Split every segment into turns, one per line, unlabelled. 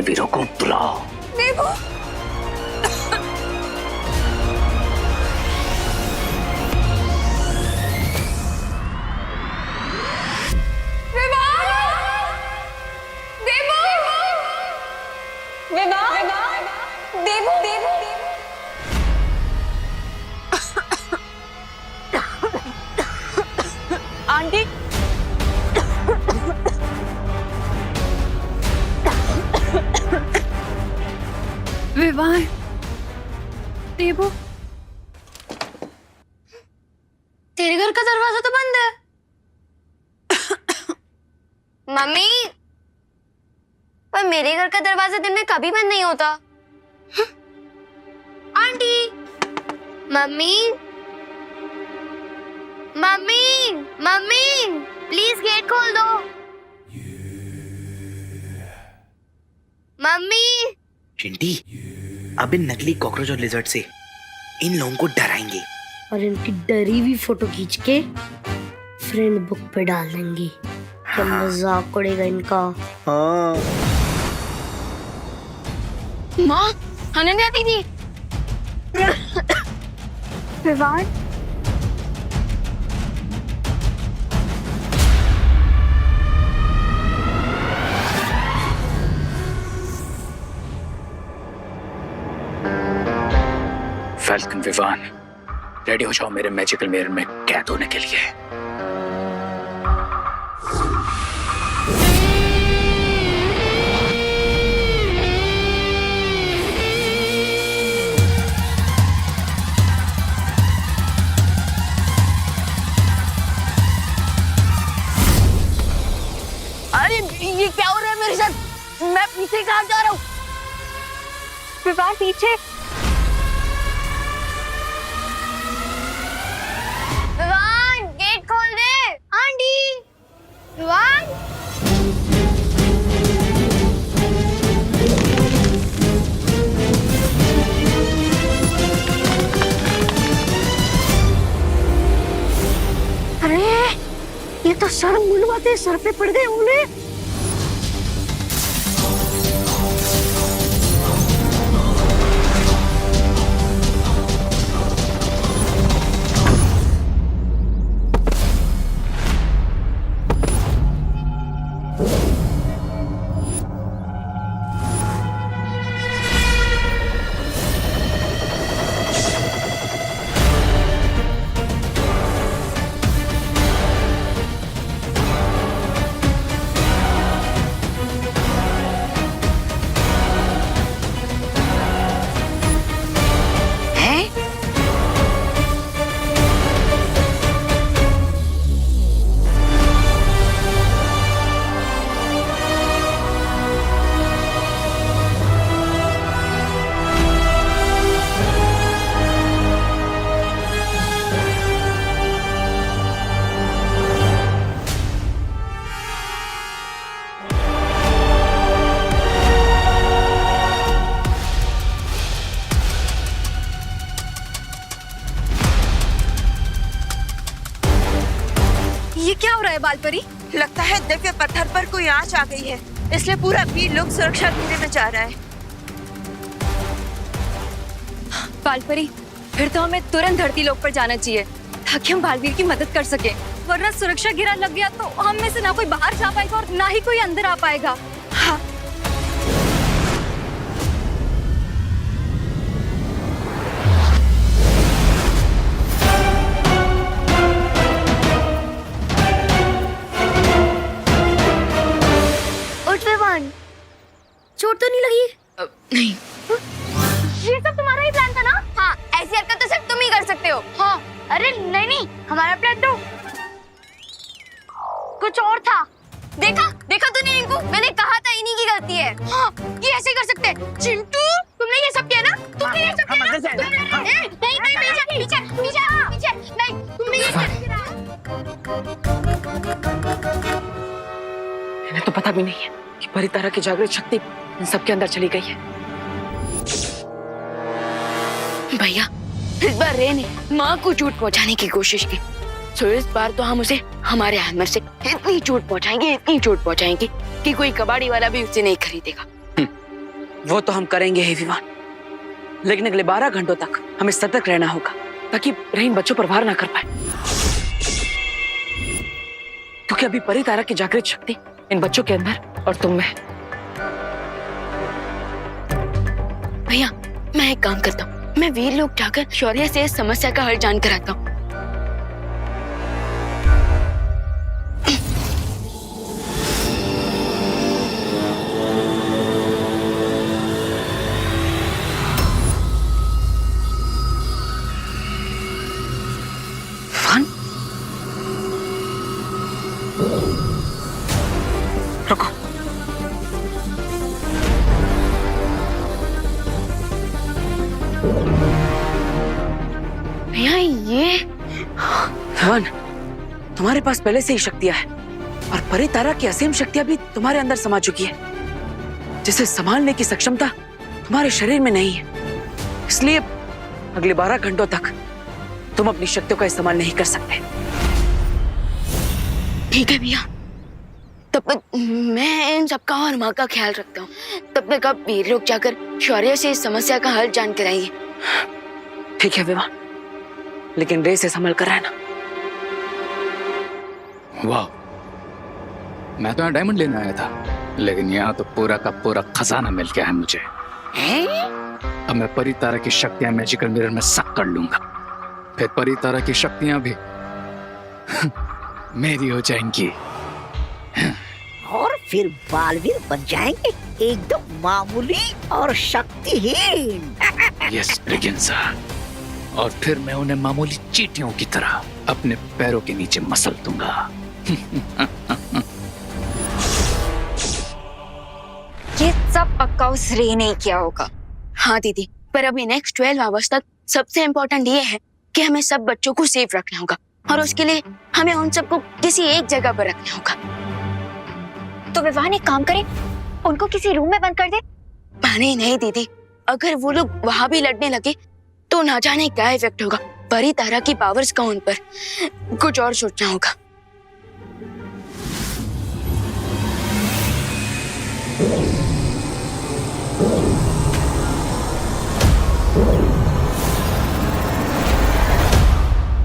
बालवीरों को बुलाओ।
देवू,
आंटी,
विवाह, देवू,
तेरे घर का दरवाजा तो बंद है। मम्मी, पर मेरे घर का दरवाजा दिन में कभी बंद नहीं होता। Aunty, mummy, mummy, mummy, please get खोल दो। मम्मी।
चिंटी, अब इन नकली कॉकरोच और लिजर्ड से इन लोगों को डराएंगे
और इनकी डरी हुई फोटो खींच के फ्रेंड बुक पे डाल देंगे। क्या मजाक उड़ेगा इनका।
हाँ।
माँ, खाने नहीं आती थी।
विवाह,
फैल्कन विवान, रेडी हो जाओ मेरे मैजिकल मिरर में कैद होने के लिए।
अरे ये क्या हो रहा है मेरे साथ? मैं पीछे कहाँ जा रहा हूँ?
विवाह पीछे।
विवान, गेट खोल दे। आंटी, विवान।
अरे ये तो सर मुलवाते सर पे पड़ गए उन्हें।
ये क्या हो रहा है बालपरी?
लगता है दिव्य पत्थर पर कोई आंच आ गई है, इसलिए पूरा वीर लोग सुरक्षा घेरे में जा रहा है।
बालपरी, फिर तो हमें तुरंत धरती लोक पर जाना चाहिए ताकि हम बालवीर की मदद कर सके, वरना सुरक्षा घेरा लग गया तो हम में से ना कोई बाहर जा पाएगा और ना ही कोई अंदर आ पाएगा। हाँ।
चोट तो नहीं लगी?
नहीं। ये सब तुम्हारा ही प्लान था ना? हाँ, ऐसी हरकत तो सिर्फ तुम ही कर सकते हो। हाँ, अरे नहीं नहीं, हमारा प्लान तो कुछ और था। देखा देखा तूने इनको? मैंने कहा था इन्हीं की गलती है। हाँ, ये ऐसे कर सकते हैं। चिंटू, तुमने ये सब किया ना? तुमने ये सब किया ना? नहीं नहीं, पीछे पीछे पीछे पीछे, नहीं तुमने ये किया।
इन्हें तो पता भी नहीं है कि परितारा की जागृत शक्ति इन सबके अंदर चली गई है। भैया, इस बार रे ने माँ को चोट पहुँचाने की कोशिश की, तो इस बार तो हम उसे हमारे हैमर से इतनी चोट पहुँचाएंगे कि कोई कबाड़ी वाला भी उसे नहीं खरीदेगा। वो तो हम करेंगे ही विवान, लेकिन अगले 12 घंटों तक हमें सतर्क रहना होगा ताकि रहीम बच्चों पर वार ना कर पाए, क्योंकि अभी परी तारा की जागृत शक्ति इन बच्चों के अंदर और तुम में है। भैया मैं एक काम करता हूँ, मैं वीर लोग जाकर शौर्य से इस समस्या का हल जानकर आता हूँ। रुको, भैया ये धवन, तुम्हारे पास पहले से ही शक्तियां है और परी तारा की असीम शक्तियां भी तुम्हारे अंदर समा चुकी है, जिसे संभालने की सक्षमता तुम्हारे शरीर में नहीं है। इसलिए अगले 12 घंटों तक तुम अपनी शक्तियों का इस्तेमाल नहीं कर सकते। ठीक है भैया, तब तक मैं इन सबका और माँ का ख्याल रखता हूँ। तब तक आप वीर लोग जाकर शौर्य से इस समस्या का हल जान कर आइए। ठीक है विवान, लेकिन रे से संभल कर रहना।
वाह, मैं तो यहाँ डायमंड लेने आया था, लेकिन यहाँ तो पूरा का पूरा खजाना मिल गया है मुझे। अब मैं परी तारा की शक्तियां मैजिकल मिरर में सक कर लूंगा, फिर परी तारा की शक्तियां भी मेरी हो जाएंगी
और फिर बालवीर बन जाएंगे एकदम मामूली और शक्तिहीन।
यस ब्रिगेंजा, और फिर मैं उन्हें मामूली चींटियों की तरह अपने पैरों के नीचे मसल दूंगा।
ये सब पक्का उस रे ने किया होगा।
हाँ दीदी, पर अभी नेक्स्ट 12 आवर्स तक सबसे इम्पोर्टेंट ये है कि हमें सब बच्चों को सेफ रखना होगा, और उसके लिए हमें उन सबको किसी एक जगह पर रखना होगा।
तो विवान एक काम करें, उनको किसी रूम में बंद कर दे।
नहीं नहीं दीदी, अगर वो लोग वहां भी लड़ने लगे तो ना जाने क्या इफेक्ट होगा। परी तारा की पावर्स का उन पर कुछ और सोचना होगा।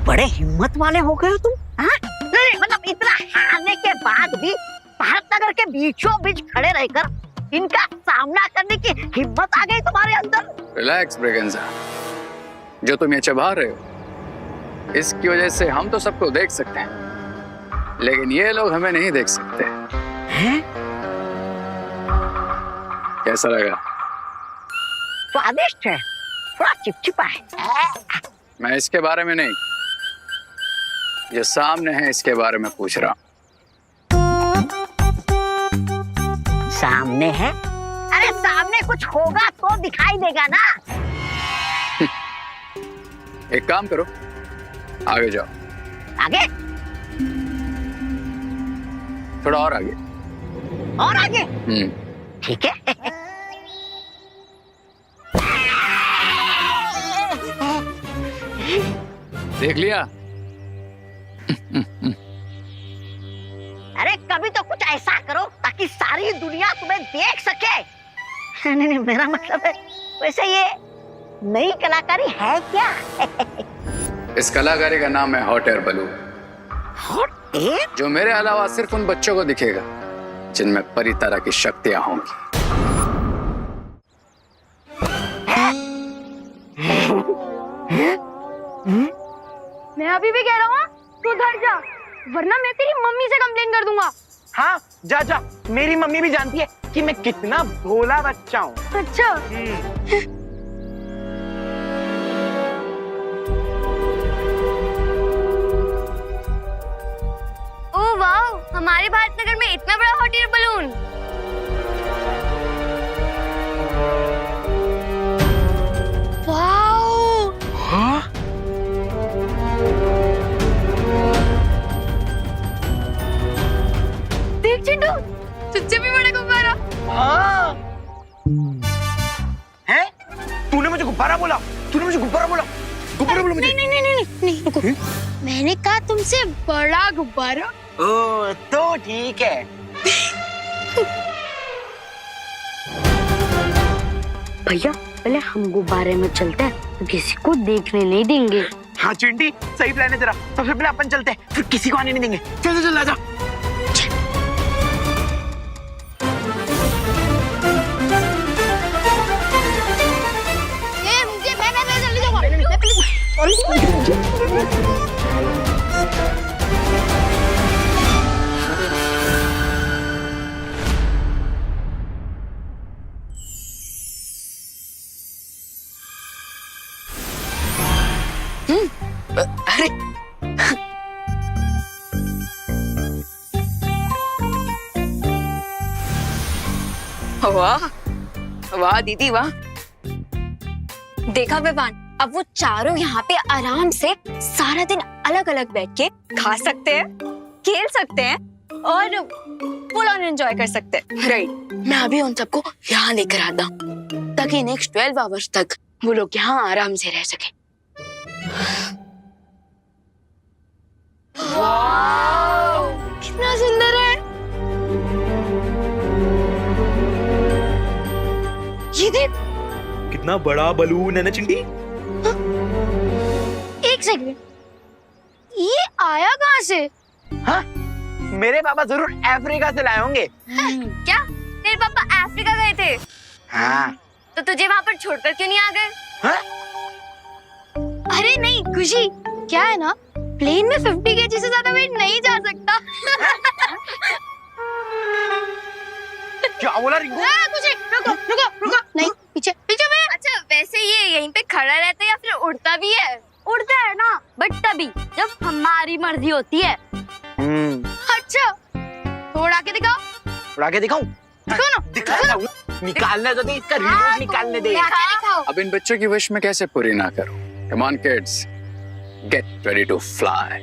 बड़े हिम्मत वाले हो गए हो तुम, हाँ? नहीं, मतलब इतना हारने के बाद भी भारत नगर के बीचों बीच खड़े रहकर इनका सामना करने की हिम्मत आ गई तुम्हारे अंदर।
रिलैक्स ब्रिगेंजा, जो तुम ये चबा रहे हो इसकी वजह से हम तो सबको देख सकते हैं, लेकिन ये लोग हमें नहीं देख सकते
हैं?
कैसा लगा?
स्वादिष्ट है, थोड़ा चिपचिपा है।
मैं इसके बारे में नहीं, जो सामने है इसके बारे में पूछ रहा हूँ।
सामने है? अरे सामने कुछ होगा तो दिखाई देगा ना।
एक काम करो, आगे जाओ।
आगे?
थोड़ा और आगे।
और आगे? ठीक है।
देख लिया?
अरे कभी तो कुछ ऐसा करो ताकि सारी दुनिया तुम्हें देख सके। नहीं नहीं, मेरा मतलब है वैसे ये नई कलाकारी है क्या?
इस कलाकारी का नाम है hot air balloon,
hot air?
जो मेरे अलावा सिर्फ उन बच्चों को दिखेगा जिनमें परी तारा की शक्तियां होंगी।
मैं अभी भी कह रहा हूँ तू उधर जा, वरना मैं तेरी मम्मी से कंप्लेन कर दूंगा।
हाँ जा जा, मेरी मम्मी भी जानती है कि मैं कितना भोला बच्चा हूँ।
अच्छा ओ वाह, हमारे भारत नगर में इतना बड़ा हॉट एयर बलून। वाह,
हाँ?
देख चिंटू, तुझसे भी बड़ा गुब्बारा।
हाँ? हैं? तूने मुझे गुब्बारा बोला? तूने मुझे गुब्बारा बोला? गुब्बारा बोला मुझे?
नहीं नहीं नहीं नहीं नहीं, रुको। मैंने कहा तुमसे बड़ा गुब्बारा।
ओ तो ठीक है।
भैया पहले हम गुब्बारे में चलते हैं तो किसी को देखने नहीं देंगे।
हाँ चिंटी, सही प्लान है तेरा। सबसे पहले अपन चलते हैं, फिर किसी को आने नहीं देंगे। चल चल चल आजा।
ये मुझे मैं जल्दी जाऊंगा। मैं प्लीज
अरे वाह वाह दीदी वाह।
देखा विवान, अब वो चारों यहाँ पे आराम से सारा दिन अलग अलग बैठ के खा सकते हैं, खेल सकते हैं और फुल ऑन एंजॉय कर सकते हैं।
राइट, मैं अभी उन सबको यहाँ लेकर आता हूँ ताकि नेक्स्ट 12 आवर्स तक वो लोग यहाँ आराम से रह सके।
कितना सुंदर है ये, देख।
कितना बड़ा बलून है ना चिंटी।
एक सेकंड, ये आया कहाँ से?
हाँ, मेरे पापा जरूर अफ्रीका से लाए होंगे।
क्या तेरे पापा अफ्रीका गए थे?
हाँ।
तो तुझे वहाँ पर छोड़कर क्यों नहीं आ गए?
हाँ?
अरे नहीं खुशी, क्या है ना, प्लेन में 50 kg से ज्यादा वेट नहीं जा सकता।
क्या बोला रिंकू?
कुछ रुको रुको रुको, नहीं पीछे पीछे में।
अच्छा वैसे ये यहीं पे खड़ा रहता है या फिर उड़ता भी है?
उड़ता है ना, बट तभी जब हमारी मर्जी होती है। अच्छा, तो उड़ा के दिखाओ।
उड़ा के दिखाऊं? दिखाता हूँ। निकालने तो दे, इसका रिमोट निकालने दे।
दिखाओ।
अब इन बच्चों की विश मैं कैसे पूरी ना करूं? Come on kids, get ready to fly.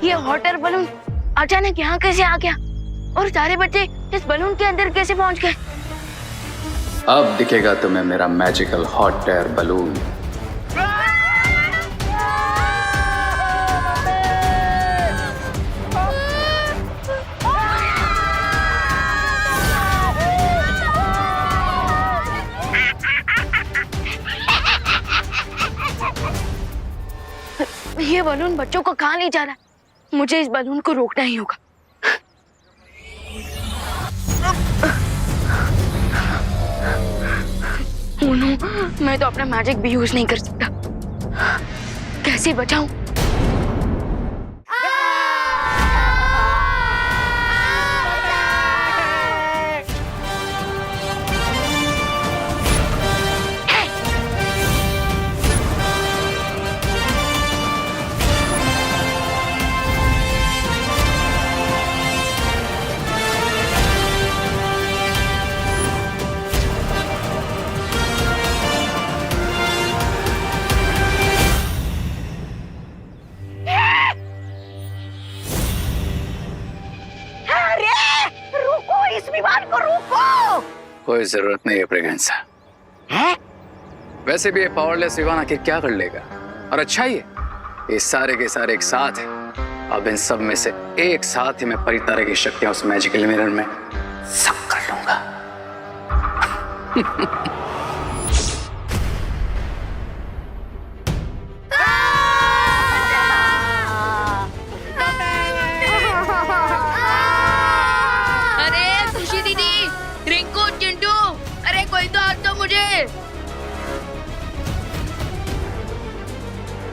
ये हॉट एयर बलून अचानक यहाँ कैसे आ गया और सारे बच्चे इस बलून के अंदर कैसे पहुँच गए?
अब दिखेगा तुम्हें मेरा मैजिकल हॉट एयर बलून।
ये बलून बच्चों को कहाँ ले जा रहा है? मुझे इस बलून को रोकना ही होगा। ओह नो, मैं तो अपना मैजिक भी यूज नहीं कर सकता। कैसे बचाऊं?
कोई जरूरत नहीं है प्रेगनेंसा। वैसे भी ये पावरलेस विवान आखिर क्या कर लेगा? और अच्छा ही है, ये सारे के सारे एक साथ हैं। अब इन सब में से एक साथ ही मैं परितारा की शक्तियां उस मैजिकल मिरर में सब कर लूंगा।
अरे खुशी दीदी, रिंकू, चिंटू, अरे कोई तो हाथ दो मुझे।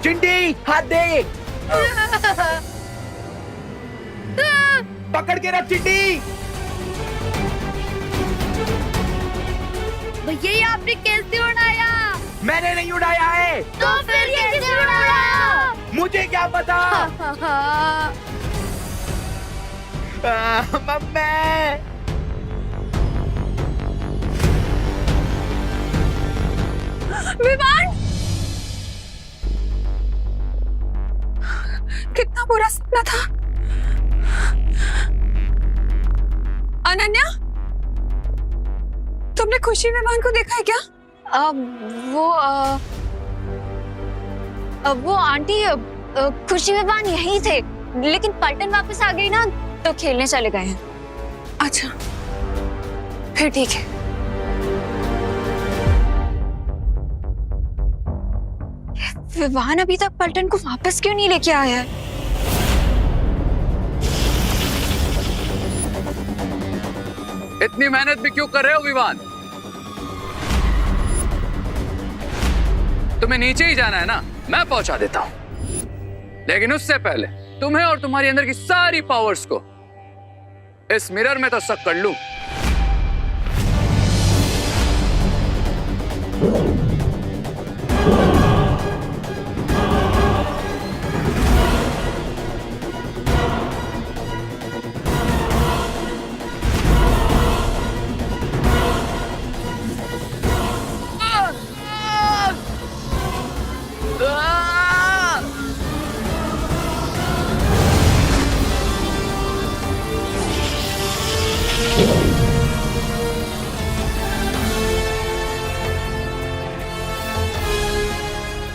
चिंटी, हाथ दे। पकड़ के रख चिंटी।
भैया ये आपने कैसे उड़ाया?
मैंने नहीं उड़ाया है।
तो फिर कैसे उड़ाया?
मुझे क्या पता। मम्मी।
विवान, कितना बुरा सपना था। अनन्या, तुमने खुशी विमान को देखा है क्या?
वो आंटी खुशी विमान यही थे, लेकिन पलटन वापस आ गई ना तो खेलने चले गए हैं।
अच्छा, फिर ठीक है।
विवान अभी तक पलटन को वापस क्यों नहीं लेके आया है?
इतनी मेहनत भी क्यों कर रहे हो विवान? तुम्हें नीचे ही जाना है ना, मैं पहुंचा देता हूं, लेकिन उससे पहले तुम्हें और तुम्हारी अंदर की सारी पावर्स को इस मिरर में तो सक कर लूं।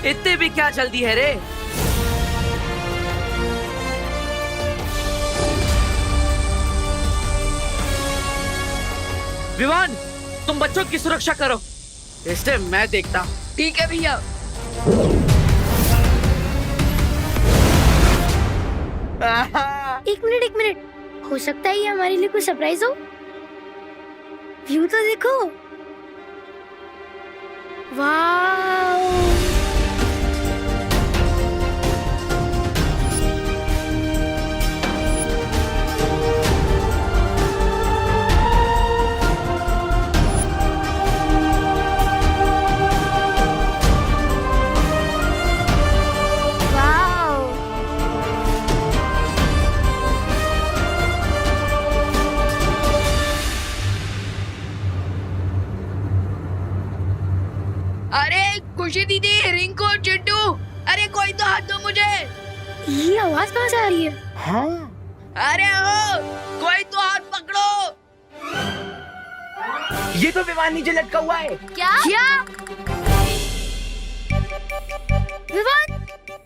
इतने भी क्या जल्दी है रे? विवान, तुम बच्चों की सुरक्षा करो, इससे मैं देखता हूं।
ठीक है भैया।
एक मिनट, हो सकता है ये हमारे लिए कोई सरप्राइज हो। व्यू तो देखो, वाव।
अरे खुशी दीदी, रिंकू, चिट्टू, अरे कोई तो हाथ दो मुझे।
ये आवाज कहाँ से आ रही है?
अरे ओ, कोई तो हाथ पकड़ो।
ये तो विमान नीचे लटका हुआ है।
क्या? विवान,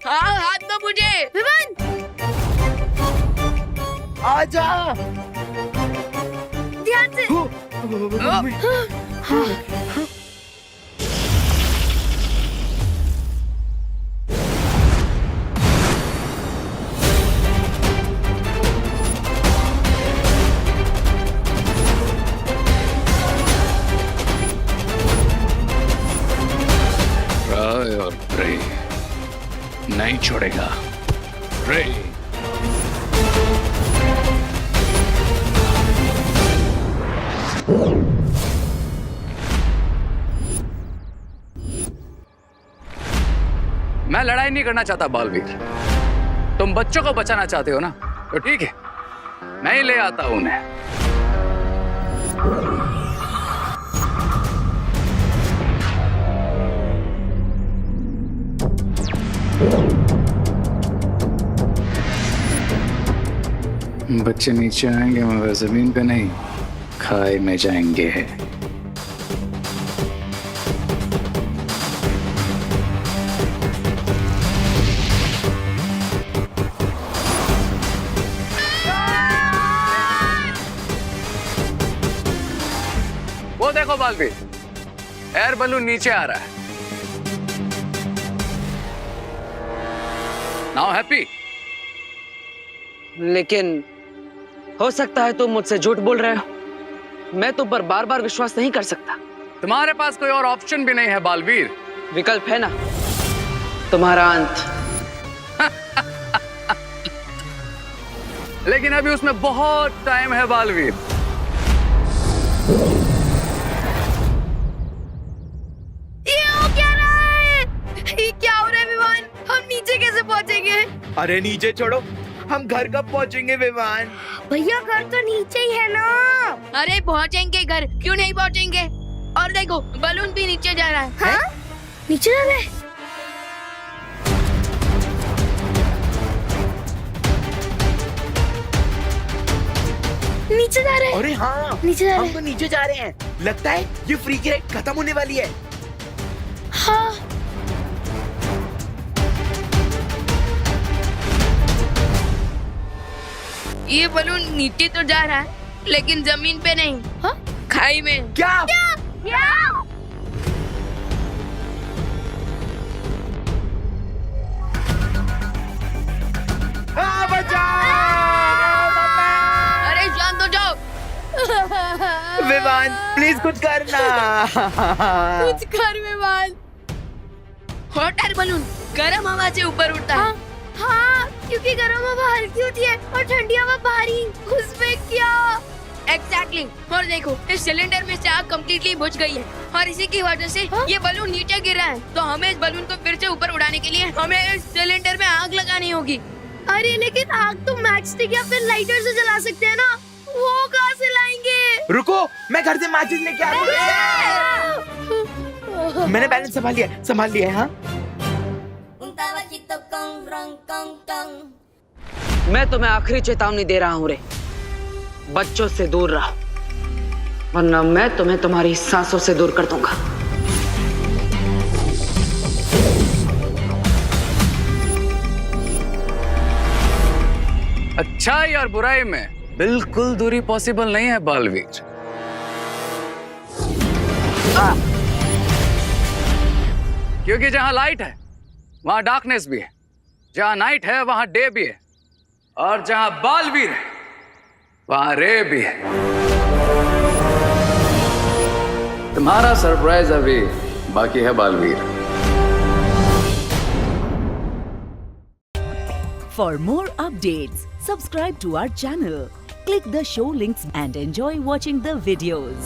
हाँ, हाथ दो मुझे।
विवान,
आजा।
ध्यान से।
राय और प्रे नहीं छोड़ेगा। प्रे मैं लड़ाई नहीं करना चाहता बालवीर, तुम बच्चों को बचाना चाहते हो ना, तो ठीक है, मैं ही ले आता हूं उन्हें। बच्चे नीचे आएंगे मगर जमीन पे नहीं, खाई में जाएंगे। वो देखो बालवीर, एयर बलून नीचे आ रहा है। Now happy?
लेकिन हो सकता है तुम मुझसे झूठ बोल रहे हो, मैं तुम पर बार बार विश्वास नहीं कर सकता।
तुम्हारे पास कोई और ऑप्शन भी नहीं है बालवीर।
विकल्प है ना, तुम्हारा अंत।
लेकिन अभी उसमें बहुत टाइम है बालवीर।
क्या हो रहा है विमान? हम नीचे कैसे पहुंचेंगे?
अरे नीचे छोड़ो, हम घर कब पहुंचेंगे विमान?
भैया घर तो नीचे ही है ना।
अरे पहुंचेंगे घर, क्यों नहीं पहुंचेंगे? और देखो बलून भी नीचे जा रहा है।
हाँ? नीचे जा रहे हैं। नीचे जा रहे हैं।
अरे हाँ,
नीचे जा रहे
हम तो नीचे जा रहे हैं। लगता है ये फ्री की राइड खत्म होने वाली है।
हाँ।
ये बलून नीचे तो जा रहा है लेकिन जमीन पे नहीं। हाँ? खाई में।
क्या?
अरे शांत हो जाओ।
विवान प्लीज कुछ करना।
कुछ कर विमान। हॉट एयर बलून गर्म हवा से ऊपर उड़ता है। हाँ, क्योंकि गर्म हवा हल्की होती है और ठंडी हवा भारी। उसमें क्या? एग्जैक्टली। और देखो इस सिलेंडर में से आग कम्प्लीटली बुझ गई है और इसी की वजह से ये बलून नीचे गिर रहा है। तो हमें इस बलून को फिर से ऊपर उड़ाने के लिए हमें इस सिलेंडर में आग लगानी होगी। अरे लेकिन आग तो मैच स्टिक या फिर लाइटर से जला सकते हैं ना, वो कहाँ से लाएंगे?
रुको, मैं घर से माचिस लेके आता हूँ। मैंने बैलेंस संभाल लिया है। हाँ,
मैं तुम्हें आखिरी चेतावनी दे रहा हूँ रे, बच्चों से दूर रहो, वरना मैं तुम्हें तुम्हारी सांसों से दूर कर दूंगा।
अच्छाई और बुराई में बिल्कुल दूरी पॉसिबल नहीं है बालवीर। क्योंकि जहां लाइट है वहां डार्कनेस भी है, जहां नाइट है वहां डे भी है, और जहां बालवीर है वहां रे भी है। तुम्हारा सरप्राइज अभी बाकी है Baalveer.
For more updates, subscribe to our channel, click the show links and enjoy watching the videos.